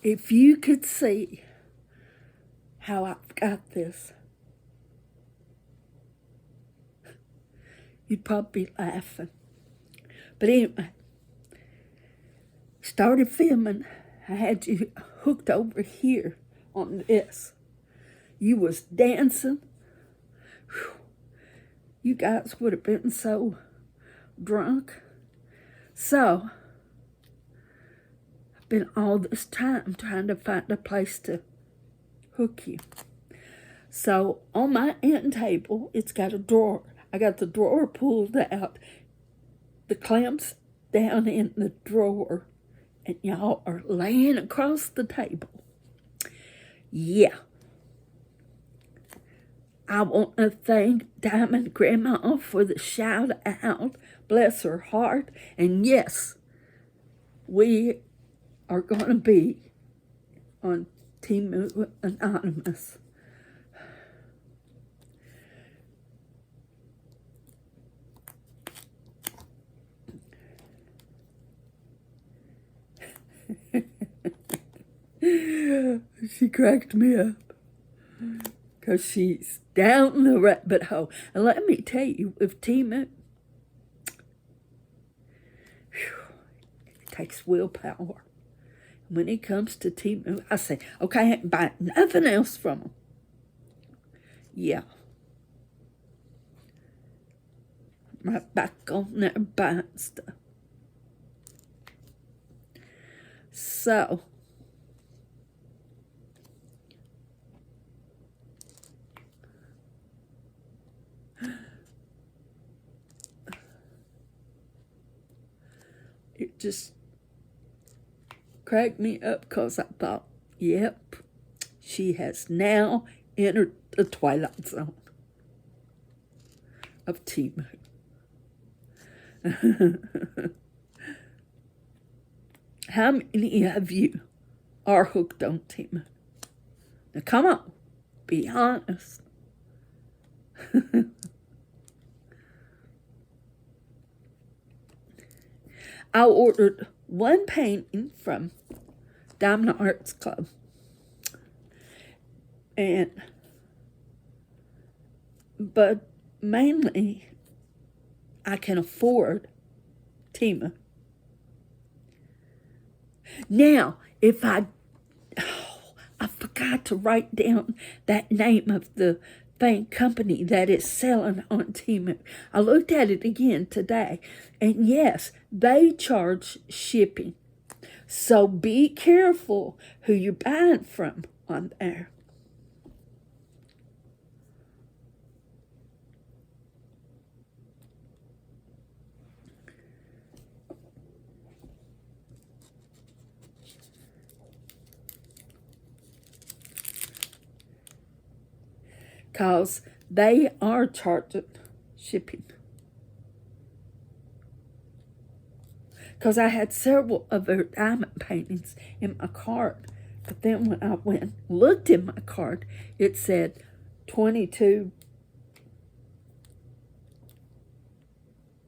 If you could see how I've got this, you'd probably be laughing. But anyway, started filming. I had you hooked over here on this. You was dancing. Whew. You guys would have been so drunk. So, I've been all this time trying to find a place to hook you. So, on my end table, it's got a drawer. I got the drawer pulled out. The clamps down in the drawer. And y'all are laying across the table. Yeah. I want to thank Diamond Grandma for the shout out. Bless her heart. And yes, we are going to be on Team Anonymous. She cracked me up because she's down the rabbit hole. And let me tell you, with Timu, it takes willpower. When it comes to Timu, I say, okay, I ain't buying nothing else from them. Yeah. I'm right back on there buying stuff. So, it just cracked me up because I thought, yep, she has now entered the twilight zone of Timu. How many of you are hooked on Timu? Now come on, be honest. I ordered one painting from Diamond Arts Club. But mainly, I can afford Timu. Now, if I forgot to write down that name of the company that is selling on Timu. I looked at it again today, and yes, they charge shipping. So be careful who you're buying from on there. Because they are charging shipping. Because I had several of their diamond paintings in my cart. But then when I went and looked in my cart, it said 22.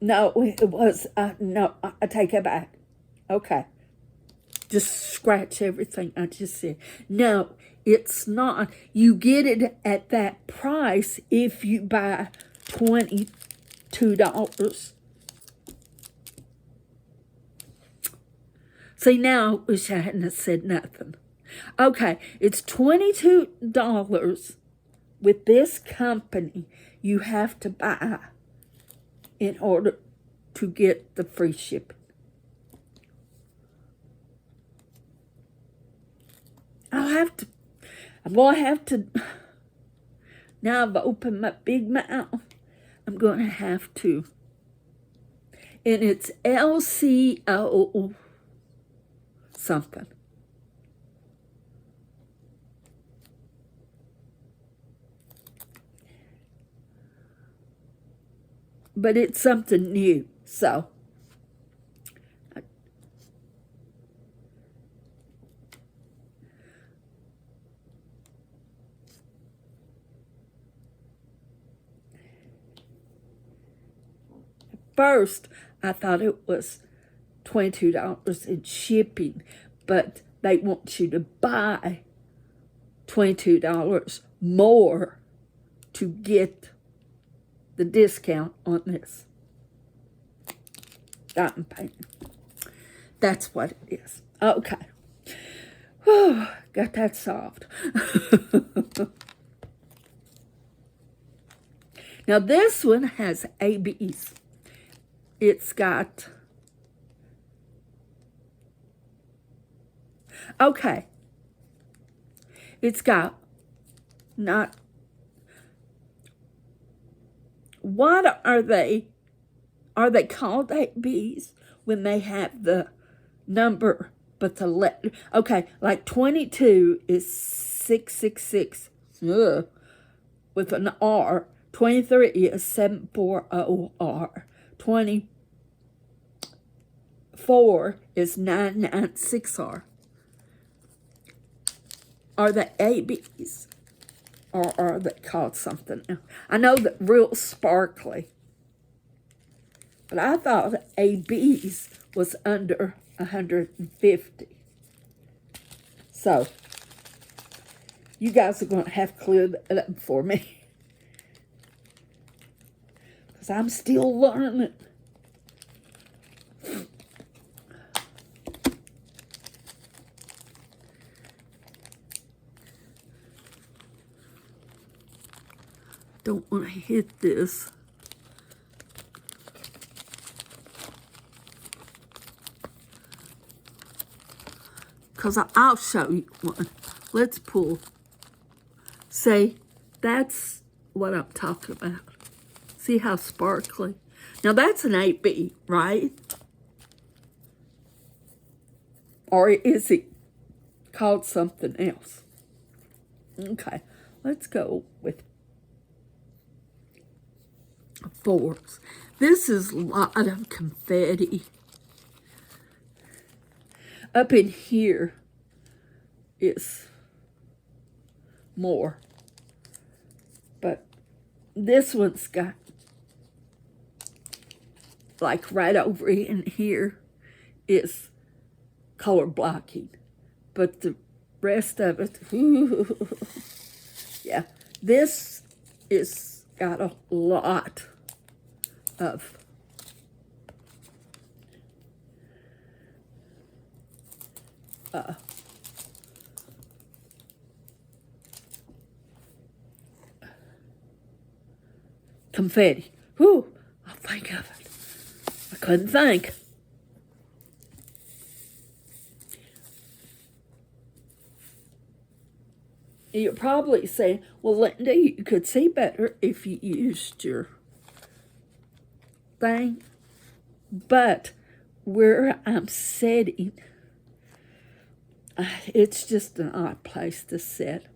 No, it was, no, I take it back. Okay. Just scratch everything I just said. No, it's not. You get it at that price if you buy $22. See, now I wish I hadn't said nothing. Okay, it's $22 with this company you have to buy in order to get the free shipping. I'm going to have to, now I've opened my big mouth, I'm going to have to, and it's LCO something. But it's something new, so. First, I thought it was $22 in shipping, but they want you to buy $22 more to get the discount on this diamond painting. That's what it is. Okay. Whew, got that solved. Now this one has ABs. It's got, okay, it's got not, what are they called ABs when they have the number, but the letter, okay, like 22 is 666, with an R. 23 is 740R. 24 is 996R. Are they ABs or are they called something else? I know that real sparkly, but I thought ABs was under 150. So, you guys are going to have to clear that up for me. Because I'm still learning. Don't want to hit this. Because I'll show you one. Let's pull. See, that's what I'm talking about. See how sparkly? Now that's an 8B, right? Or is it called something else? Okay, let's go with 4s. This is a lot of confetti. Up in here is more. But this one's got, like right over in here is color blocking. But the rest of it, yeah. This is got a lot of confetti. Whew, I'll think of it. I couldn't think. You're probably saying, well, Linda, you could see better if you used your thing. But where I'm sitting, it's just an odd place to sit.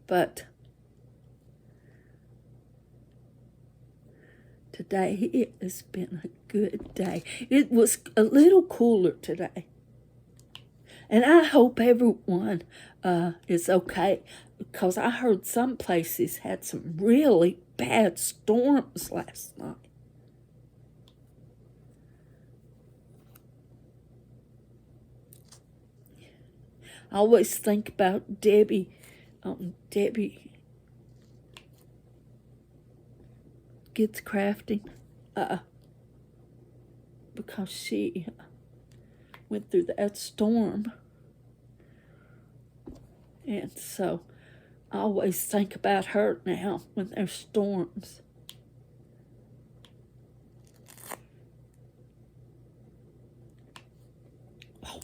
But today, it has been a good day. It was a little cooler today. And I hope everyone is okay, because I heard some places had some really bad storms last night. I always think about Debbie. Debbie gets crafting because she went through that storm. And so I always think about her now when there's storms. Oh.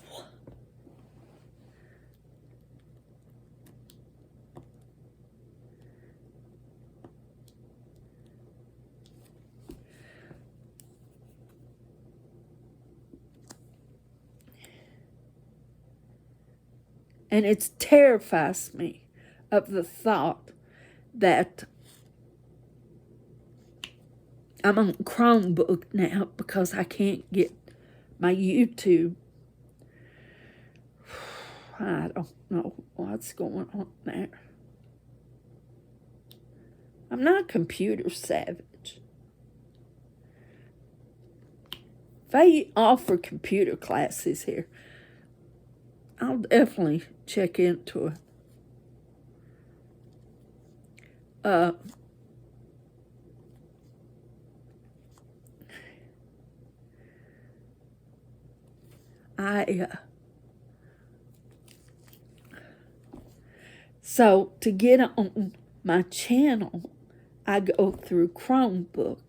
And it terrifies me of the thought that I'm on Chromebook now because I can't get my YouTube. I don't know what's going on there. I'm not computer savage. If they offer computer classes here, I'll definitely check into it. So to get on my channel, I go through Chromebook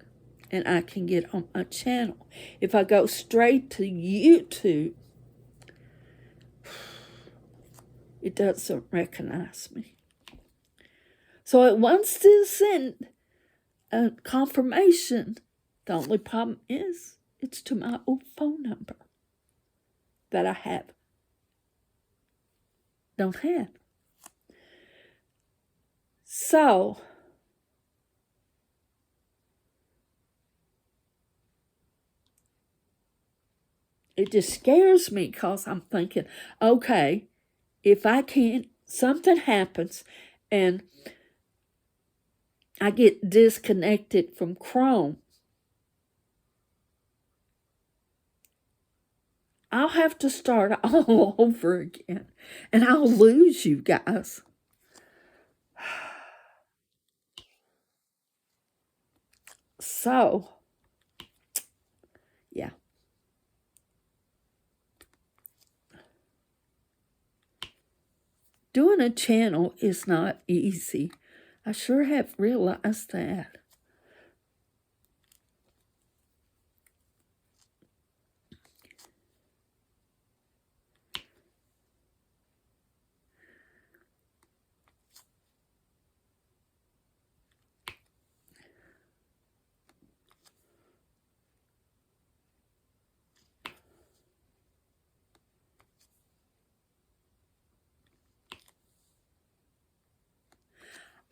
and I can get on my channel. If I go straight to YouTube, it doesn't recognize me. So it wants to send a confirmation. The only problem is it's to my old phone number that I don't have. So it just scares me because I'm thinking, okay, if I can't, something happens and I get disconnected from Chrome, I'll have to start all over again and I'll lose you guys. So, yeah. Doing a channel is not easy. I sure have realized that.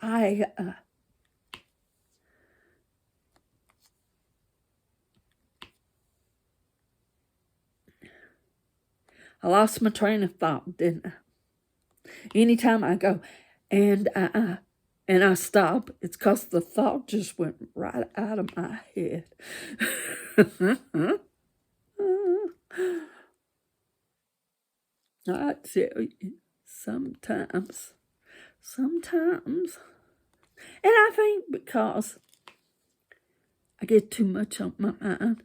I lost my train of thought, didn't I? Anytime I go and I stop, it's because the thought just went right out of my head. I tell you, sometimes, and I think because I get too much on my mind.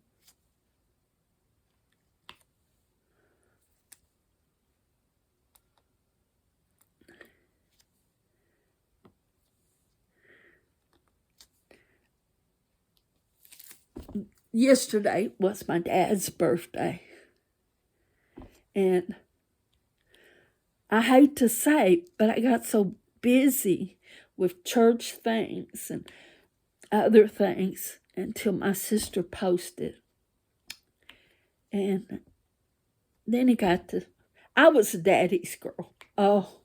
Yesterday was my dad's birthday. And I hate to say, but I got so busy with church things and other things until my sister posted. And then I was a daddy's girl. Oh,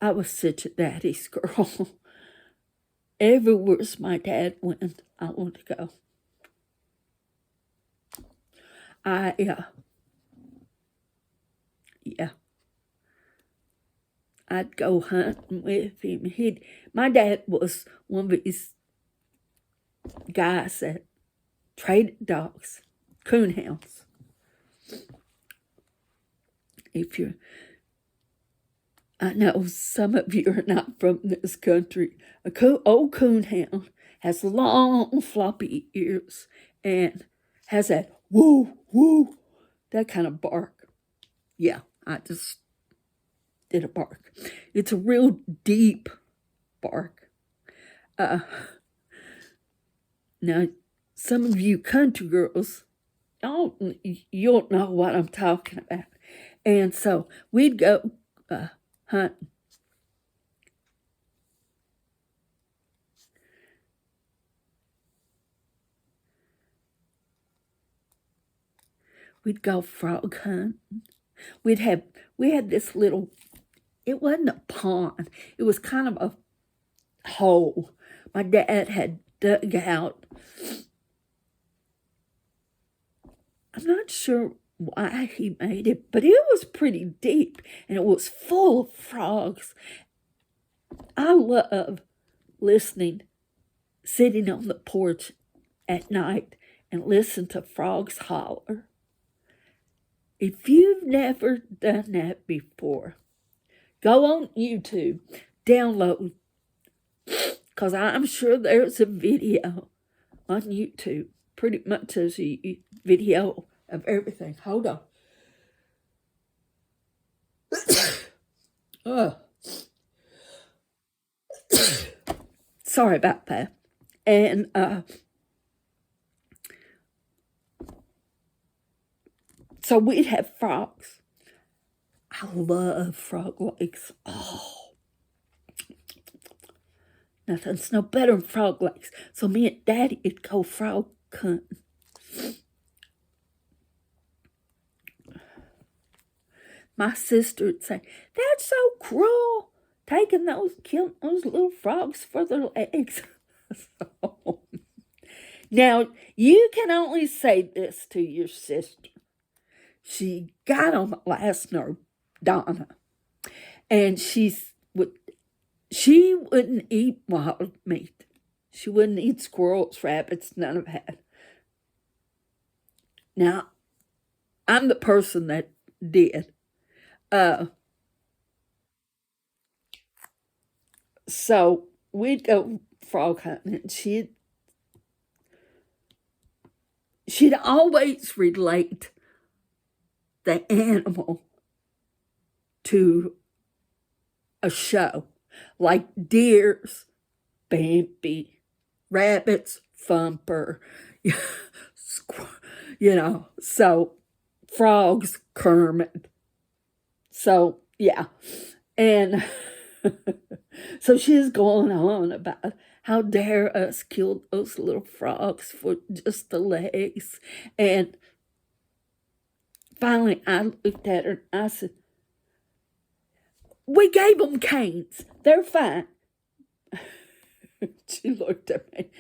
I was such a daddy's girl. Everywhere my dad went, I wanted to go. Yeah. I'd go hunting with him. My dad was one of these guys that traded dogs, coonhounds. I know some of you are not from this country. Old coonhound has long floppy ears and has that woo, woo, that kind of bark. Yeah, I just did a bark. It's a real deep bark. Now, some of you country girls, you don't know what I'm talking about. And so we'd go hunting. We'd go frog hunting. We had this little, it wasn't a pond. It was kind of a hole. My dad had dug out I'm not sure why he made it, but it was pretty deep and it was full of frogs. I love listening, sitting on the porch at night and listen to frogs holler. If you've never done that before, go on YouTube, download, because I'm sure there's a video on YouTube, pretty much as a video of everything. Hold on. Oh. Sorry about that. And so we'd have frogs. I love frog legs. Oh, nothing's no better than frog legs. So me and Daddy would go frog hunting. My sister would say, "That's so cruel, killing those little frogs for their legs." So, now, you can only say this to your sister. She got on my last nerve, Donna, and she wouldn't eat wild meat. She wouldn't eat squirrels, rabbits, none of that. Now, I'm the person that did. So we'd go frog hunting, and she'd always relate the animal to a show, like deers, Bambi, rabbits, Thumper, so frogs, Kermit. So, yeah. And so she's going on about how dare us kill those little frogs for just the legs. And finally, I looked at her and I said, "We gave them canes. They're fine." She looked at me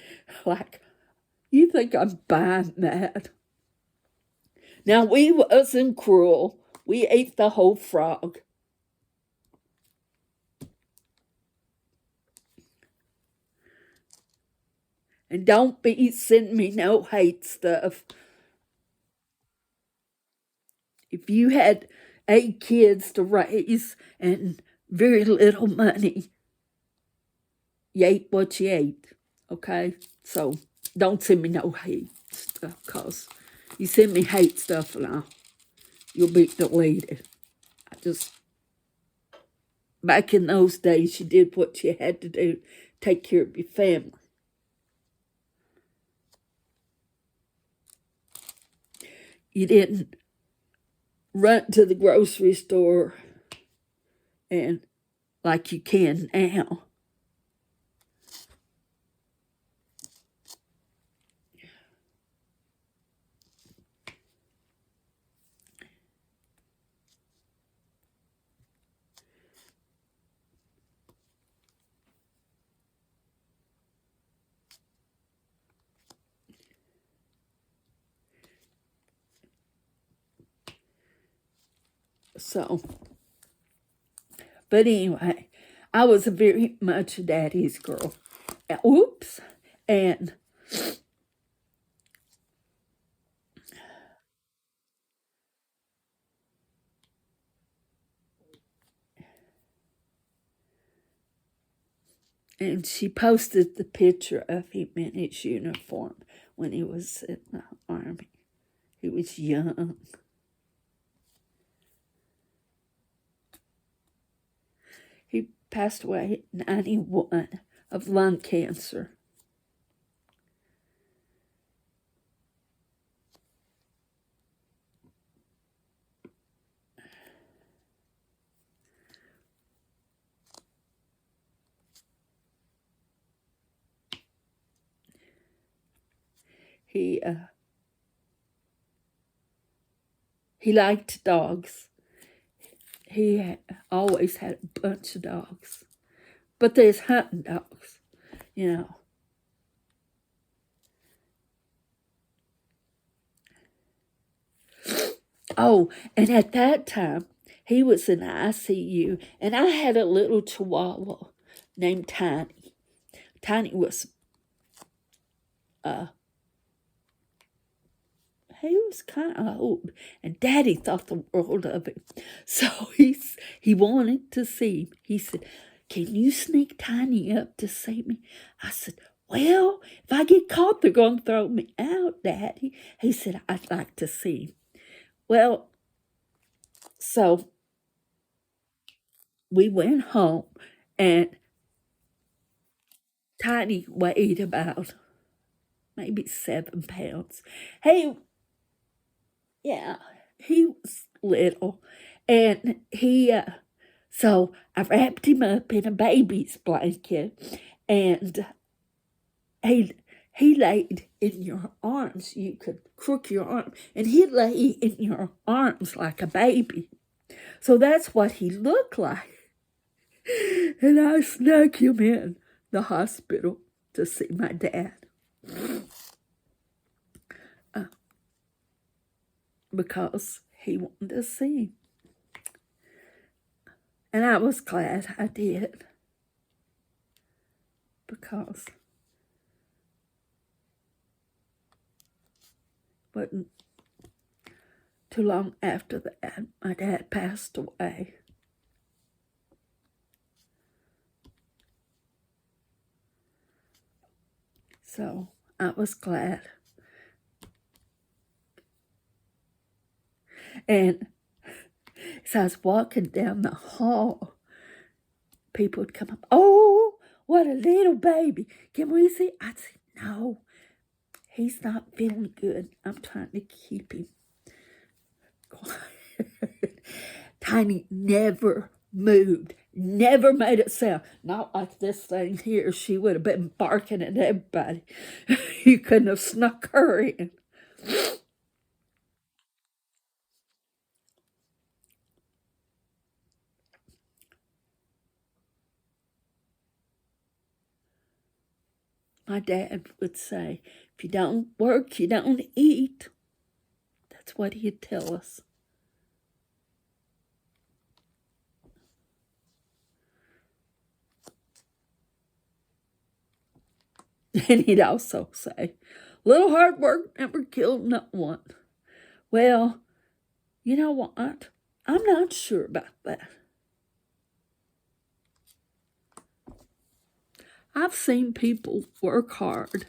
like, "You think I'm buying that?" Now, we wasn't cruel. We ate the whole frog. And don't be sending me no hate stuff. If you had 8 kids to raise and very little money, you ate what you ate, okay? So don't send me no hate stuff, because you send me hate stuff and you'll be deleted. Back in those days, you did what you had to do, take care of your family. You didn't run to the grocery store and like you can now. So, but anyway, I was very much a daddy's girl. Oops. And she posted the picture of him in his uniform when he was in the army. He was young. He passed away at 91 of lung cancer. He liked dogs. He always had a bunch of dogs. But there's hunting dogs, you know. Oh, and at that time, he was in ICU, and I had a little chihuahua named Tiny. Tiny was, he was kind of old, and Daddy thought the world of him. So he wanted to see him. He said, "Can you sneak Tiny up to see me?" I said, "Well, if I get caught, they're going to throw me out, Daddy." He said, "I'd like to see him." Well, so we went home, and Tiny weighed about maybe 7 pounds. Hey, yeah, he was little, and so I wrapped him up in a baby's blanket, and he laid in your arms. You could crook your arm, and he'd lay in your arms like a baby. So that's what he looked like. And I snuck him in the hospital to see my dad. Because he wanted to see him. And I was glad I did. Because it wasn't too long after that, my dad passed away. So I was glad. And as I was walking down the hall, people would come up, "Oh, what a little baby. Can we see?" I'd say, "No, he's not feeling good. I'm trying to keep him quiet." Tiny never moved, never made a sound. Not like this thing here. She would have been barking at everybody. You couldn't have snuck her in. My dad would say, "If you don't work, you don't eat." That's what he'd tell us. And he'd also say, "Little hard work never killed no one." Well, you know what? I'm not sure about that. I've seen people work hard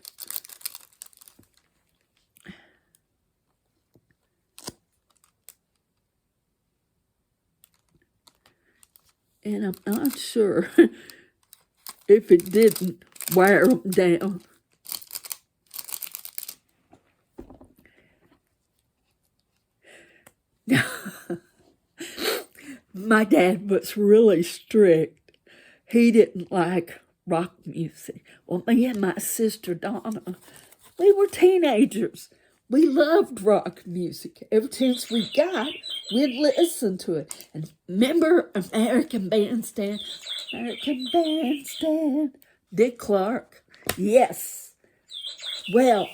and I'm not sure if it didn't wear them down. My dad was really strict. He didn't like rock music. Well, me and my sister Donna, we were teenagers. We loved rock music. Ever since we got, we'd listen to it. And remember American Bandstand? American Bandstand. Dick Clark. Yes. Well,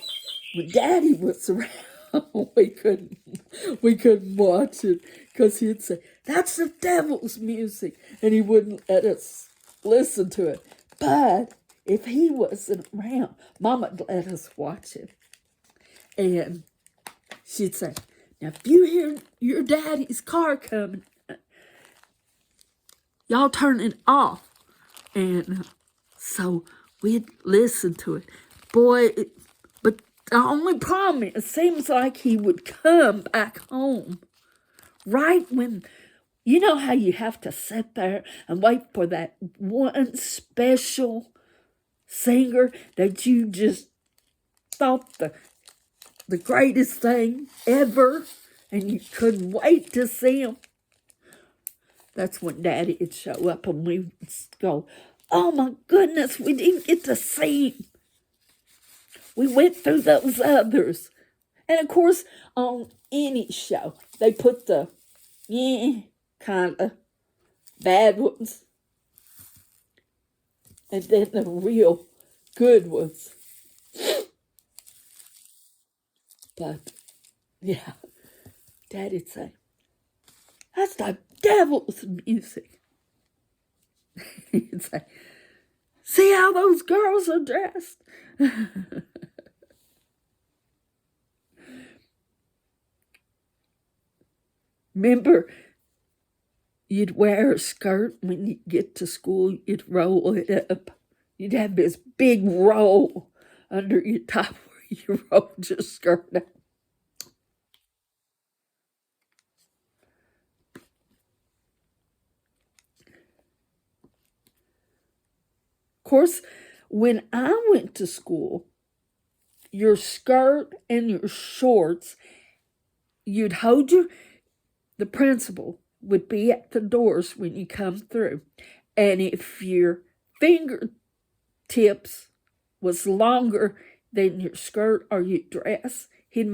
when Daddy was around, we couldn't watch it because he'd say, "That's the devil's music," and he wouldn't let us listen to it. But if he wasn't around, Mama'd let us watch it. And she'd say, "Now, if you hear your daddy's car coming, y'all turn it off." And so we'd listen to it. Boy, but the only problem is, it seems like he would come back home right when, you know how you have to sit there and wait for that one special singer that you just thought the greatest thing ever, and you couldn't wait to see him. That's when Daddy would show up and we would go, "Oh my goodness, we didn't get to see him. We went through those others." And of course, on any show, they put the kind of bad ones and then the real good ones. But yeah, Daddy'd say, "That's the devil's music." He'd say, "See how those girls are dressed?" Remember, you'd wear a skirt when you get to school, you'd roll it up. You'd have this big roll under your top where you rolled your skirt up. Of course, when I went to school, your skirt and your shorts, you'd hold the principal would be at the doors when you come through. And if your fingertips was longer than your skirt or your dress, he'd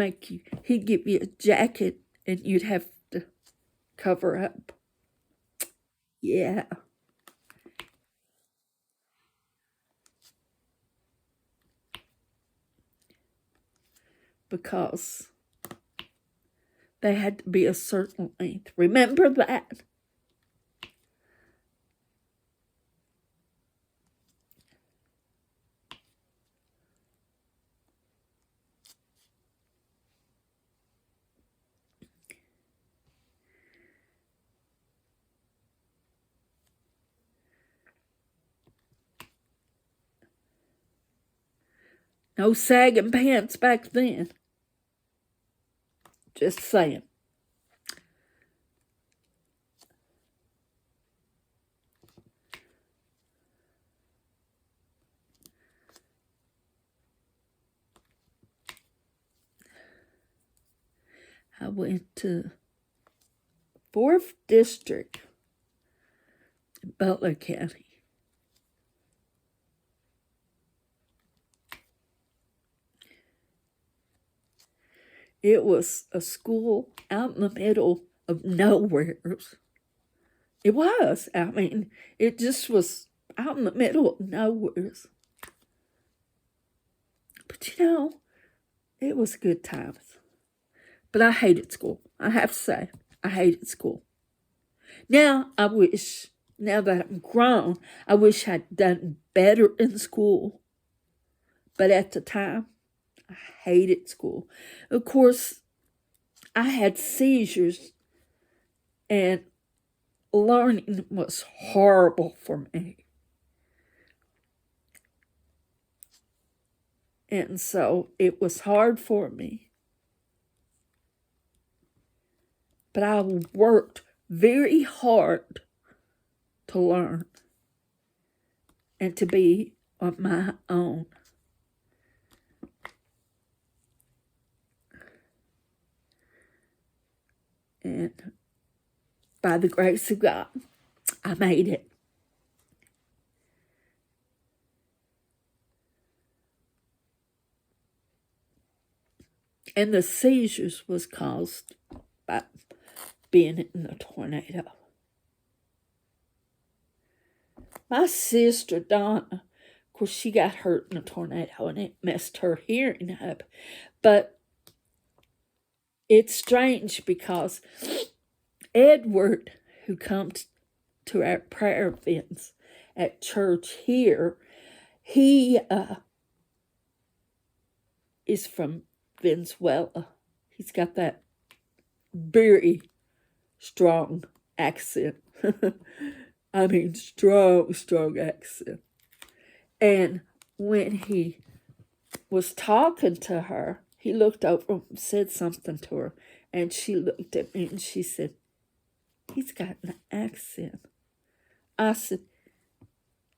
give you a jacket and you'd have to cover up. Yeah. Because they had to be a certain length. Remember that? No sagging pants back then. Just saying. I went to 4th District in Butler County. It was a school out in the middle of nowhere. It was. I mean, it just was out in the middle of nowhere. But you know, it was good times. But I hated school. I have to say, I hated school. Now that I'm grown, I wish I'd done better in school. But at the time, I hated school. Of course, I had seizures and learning was horrible for me. And so it was hard for me. But I worked very hard to learn and to be on my own. And by the grace of God, I made it. And the seizures was caused by being in a tornado. My sister, Donna, of course, she got hurt in a tornado and it messed her hearing up. But it's strange because Edward, who comes to our prayer events at church here, he is from Venezuela. He's got that very strong accent. I mean, strong accent. And when he was talking to her, he looked over and said something to her. And she looked at me and she said, "He's got an accent." I said,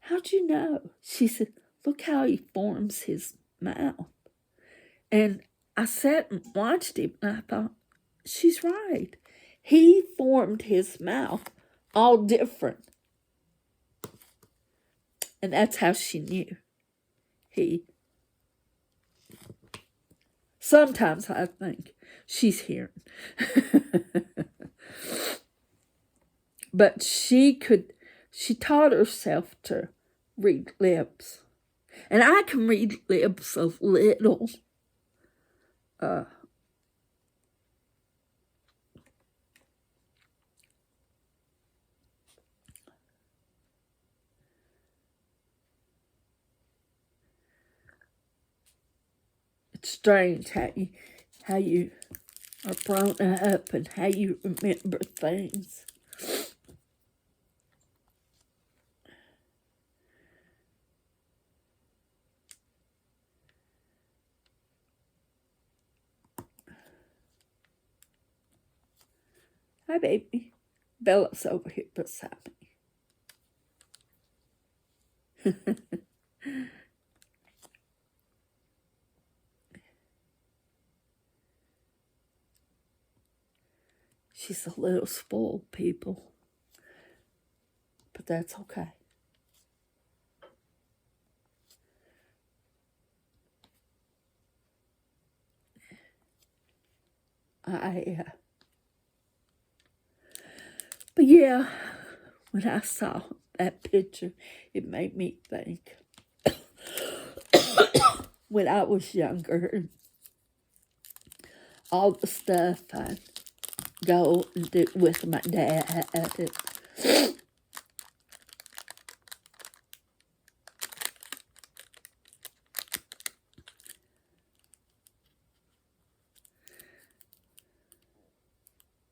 "How'd you know?" She said, "Look how he forms his mouth." And I sat and watched him and I thought, she's right. He formed his mouth all different. And that's how she knew. Sometimes I think she's hearing. But she taught herself to read lips. And I can read lips of little It's strange how you are grown up and how you remember things. Hi, baby. Bella's over here beside me. She's a little spoiled, people. But that's okay. But yeah, when I saw that picture, it made me think when I was younger, all the stuff I'd go and do with my dad.